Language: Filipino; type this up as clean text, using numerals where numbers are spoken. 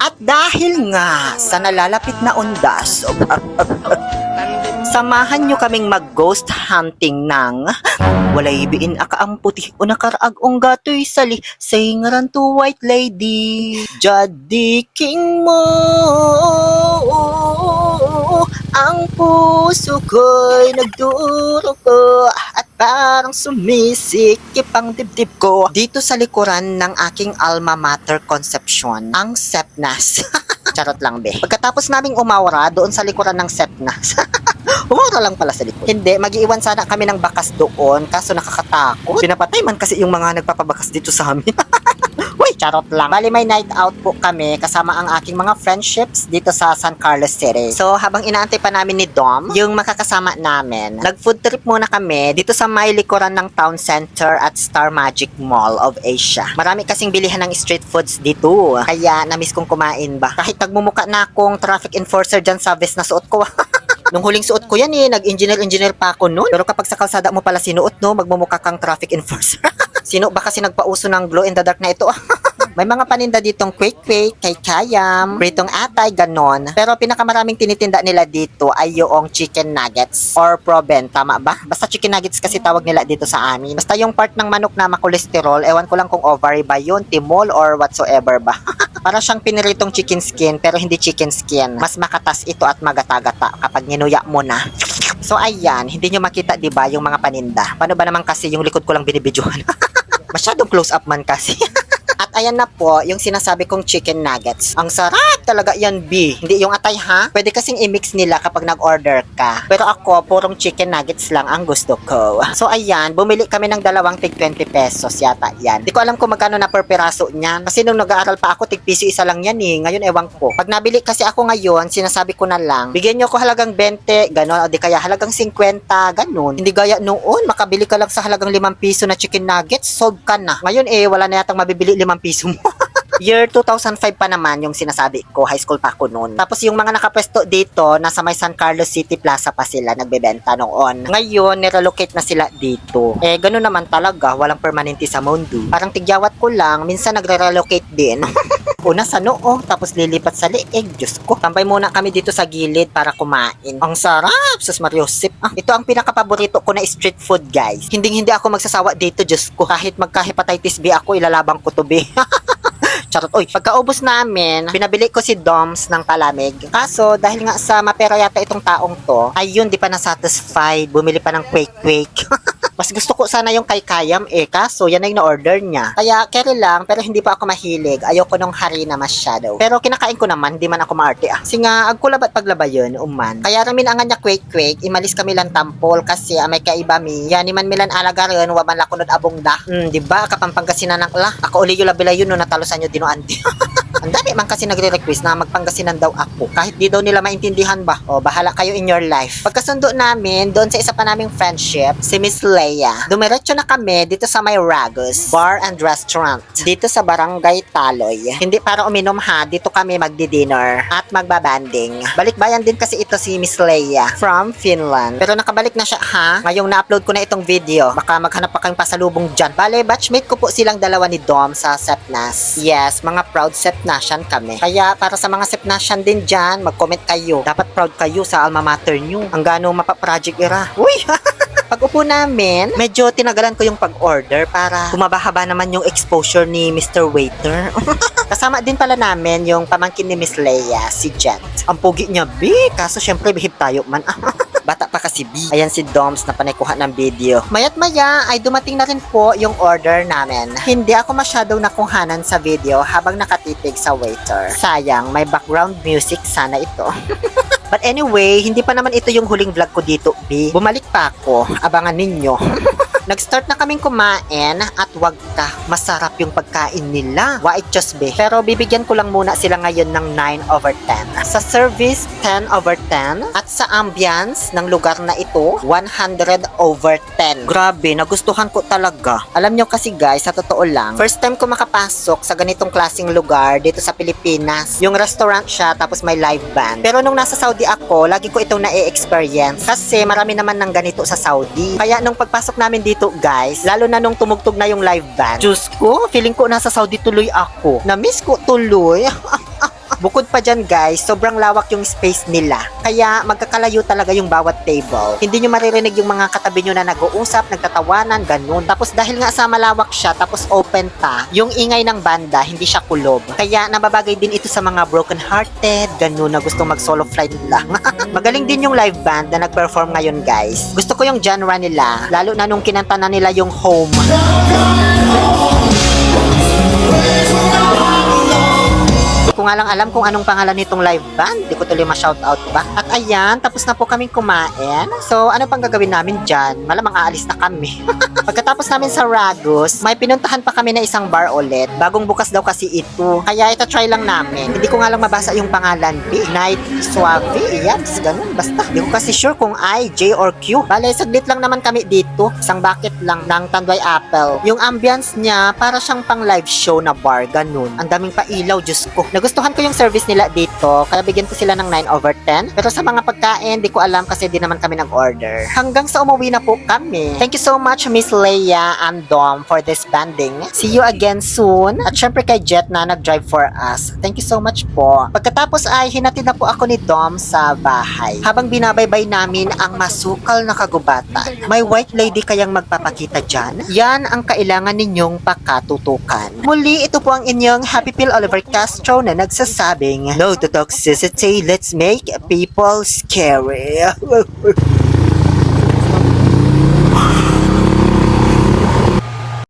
At dahil nga sa nalalapit na undas, samahan nyo kaming mag-ghost hunting ng walay biin akaamputi o nakaraag ong gato'y sali sa ngaran to white lady. Jadiking mo ang puso ko'y nagdurugo at parang sumisikip ang dibdib ko dito sa likuran ng aking alma mater Concepcion, ang Sepnas. Charot lang be. Pagkatapos naming umawra doon sa likuran ng Sepnas, umawra lang pala sa likod. Hindi, mag-iwan sana kami ng bakas doon, kaso nakakatakot. Pinapatay man kasi yung mga nagpapabakas dito sa amin. Uy, charot lang. Bali, may night out po kami kasama ang aking mga friendships dito sa San Carlos City. So, habang inaantay pa namin ni Dom, yung makakasama namin, nag-food trip muna kami dito sa may likuran ng Town Center at Star Magic Mall of Asia. Marami kasing bilihan ng street foods dito. Kaya, na-miss kong kumain ba? Kahit nagmumuka na akong traffic enforcer dyan sa vest na suot ko. Nung huling suot ko yan nag-engineer pa ako noon. Pero kapag sa kalsada mo pala sinuot, no, magmumukha kang traffic enforcer. Sino ba kasi nagpauso ng glow in the dark na ito? May mga paninda ditong kwek-kwek, kay kayam, pritong atay, ganon. Pero pinakamaraming tinitinda nila dito ay yung chicken nuggets or proben, tama ba? Basta chicken nuggets kasi tawag nila dito sa amin. Basta yung part ng manok na makolesterol, ewan ko lang kung ovary ba yun, timol or whatsoever ba. Para siyang piniritong chicken skin pero hindi chicken skin. Mas makatas ito at magata-gata kapag ninuya mo na. So ayan, hindi nyo makita 'di ba yung mga paninda. Paano ba naman kasi yung likod ko lang binibidyohan? Masyadong close up man kasi. At ayan na po, yung sinasabi kong chicken nuggets. Ang sarap talaga yan, B. Hindi yung atay, ha? Pwede kasing i-mix nila kapag nag-order ka. Pero ako, purong chicken nuggets lang ang gusto ko. So ayan, bumili kami ng dalawang tig 20 pesos yata yan. Di ko alam kung magkano na per piraso niyan. Kasi nung nag-aaral pa ako, tig piso isa lang yan eh. Ngayon, ewan ko. Pag nabili kasi ako ngayon, sinasabi ko na lang, bigyan nyo ko halagang 20, ganon, o di kaya halagang 50, ganon. Hindi gaya noon, makabili ka lang sa halagang 5 piso na chicken nuggets, sold ka na. Ngayon wala na yatang mabibili 5 piso mo. Year 2005 pa naman yung sinasabi ko, high school pa ako noon. Tapos yung mga nakapwesto dito, nasa may San Carlos City Plaza pa sila nagbebenta noon. Ngayon, nirelocate na sila dito. Ganun naman talaga, walang permanente sa mundo. Parang tigyawat ko lang, minsan nagre-relocate din. Una sa noo, tapos lilipat sa leeg. Diyos ko, tambay muna kami dito sa gilid para kumain. Ang sarap, sus Mariosip. Ito ang pinakapaborito ko na street food, guys. Hindi ako magsasawa dito, Diyos ko. Kahit magka-hepatitis B ako, ilalabang ko to, B. Charot. Oy, pagkaubos namin, pinabili ko si Doms ng palamig. Kaso, dahil nga sa mapera yata itong taong to, ayun, di pa na-satisfied. Bumili pa ng quake-quake. Mas gusto ko sana yung kay Kayam kaso yan ay na-order niya. Kaya carry lang, pero hindi pa ako mahilig. Ayoko nung harina masyado. Pero kinakain ko naman, di man ako maarte Kasi nga, agkulabat paglaba yun, uman. Kaya ramin ang nga quake-quake, imalis kami lang tampol kasi may kaiba mi. Yan, iman milan alaga rin, waman lakunod abong da. Di ba? Kapampangasinan ng la. Ako uli yung labila yun no, natalo sa inyo dinuanti. Ang dami man kasi nagre-request na magpangasinan daw ako. Kahit di daw nila maintindihan ba. O, bahala kayo in your life. Pagkasundo namin, doon sa isa pa naming friendship, si Miss Leia. Dumiretso na kami dito sa may Ragus Bar and Restaurant. Dito sa Barangay Taloy. Hindi para uminom ha, dito kami magdi-dinner at magbabanding. Balikbayan din kasi ito si Miss Leia from Finland. Pero nakabalik na siya ha. Ngayong na-upload ko na itong video. Baka maghanap pa kayong pasalubong dyan. Bale, batchmate ko po silang dalawa ni Dom sa Sepnas. Yes, mga proud Sepnasian kami. Kaya para sa mga Sepnasian din dyan, mag-comment kayo. Dapat proud kayo sa alma mater nyo. Ang gano mapa-project era. Uy! Pag upo namin, medyo tinagalan ko yung pag-order para humaba-haba naman yung exposure ni Mr. Waiter. Kasama din pala namin yung pamangkin ni Miss Leia, si Jet. Ang pogi niya, B. Kaso syempre, behave tayo man. Bata pa kasi, B. Ayan si Doms na panaykuha ng video. Mayat maya ay dumating na rin po yung order namin. Hindi ako masyadong nakuhanan sa video habang nakatitig sa waiter. Sayang, may background music sana ito. But anyway, hindi pa naman ito yung huling vlog ko dito, B. Bumalik pa ako. Abangan ninyo. Nag-start na kaming kumain at wag ka, masarap yung pagkain nila. Wait just be. Pero bibigyan ko lang muna sila ngayon ng 9/10. Sa service, 10/10. At sa ambience ng lugar na ito, 100/10. Grabe, nagustuhan ko talaga. Alam nyo kasi guys, sa totoo lang, first time ko makapasok sa ganitong klaseng lugar dito sa Pilipinas. Yung restaurant siya, tapos may live band. Pero nung nasa Saudi ako, lagi ko itong na-experience. Kasi marami naman ng ganito sa Saudi. Kaya nung pagpasok namin dito, guys, lalo na nung tumugtog na yung live band, Diyos ko, feeling ko nasa Saudi tuloy ako. Na-miss ko tuloy. Bukod pa dyan guys, sobrang lawak yung space nila. Kaya magkakalayo talaga yung bawat table. Hindi nyo maririnig yung mga katabi nyo na nag-uusap, nagtatawanan, ganun. Tapos dahil nga sa malawak siya, tapos open pa, yung ingay ng banda, hindi siya kulob. Kaya nababagay din ito sa mga broken-hearted, ganun na gustong mag-solo flight lang. Magaling din yung live band na nag-perform ngayon guys. Gusto ko yung genre nila, lalo na nung kinanta na nila yung Home. Di ko nga lang alam kung anong pangalan nitong live band. Di ko tuloy ma-shoutout ba. At ayan, tapos na po kaming kumain. So, ano pang gagawin namin dyan? Malamang aalis na kami. Pagkatapos namin sa Ragus, may pinuntahan pa kami na isang bar ulit. Bagong bukas daw kasi ito. Kaya ito try lang namin. Hindi ko nga lang mabasa yung pangalan. Night Suave. Yes, ganun. Basta. Di ko kasi sure kung I, J, or Q. Bale, saglit lang naman kami dito. Isang bucket lang ng Tanduay Apple. Yung ambience niya, para siyang pang live show na bar. Ganun. Ang daming pailaw, Diyos ko. Nagustuhan ko yung service nila dito, kaya bigyan ko sila ng 9/10. Pero sa mga pagkain, di ko alam kasi di naman kami nag-order. Hanggang sa umuwi na po kami. Thank you so much, Miss Leia and Dom, for this banding. See you again soon. At syempre kay Jet na nag-drive for us. Thank you so much po. Pagkatapos ay hinatid na po ako ni Dom sa bahay. Habang binabaybay namin ang masukal na kagubatan. May white lady kayang magpapakita dyan? Yan ang kailangan ninyong pakatutukan. Muli, ito po ang inyong Happy Pill Oliver Castro na nagsasabing, no to toxicity, let's make people scary.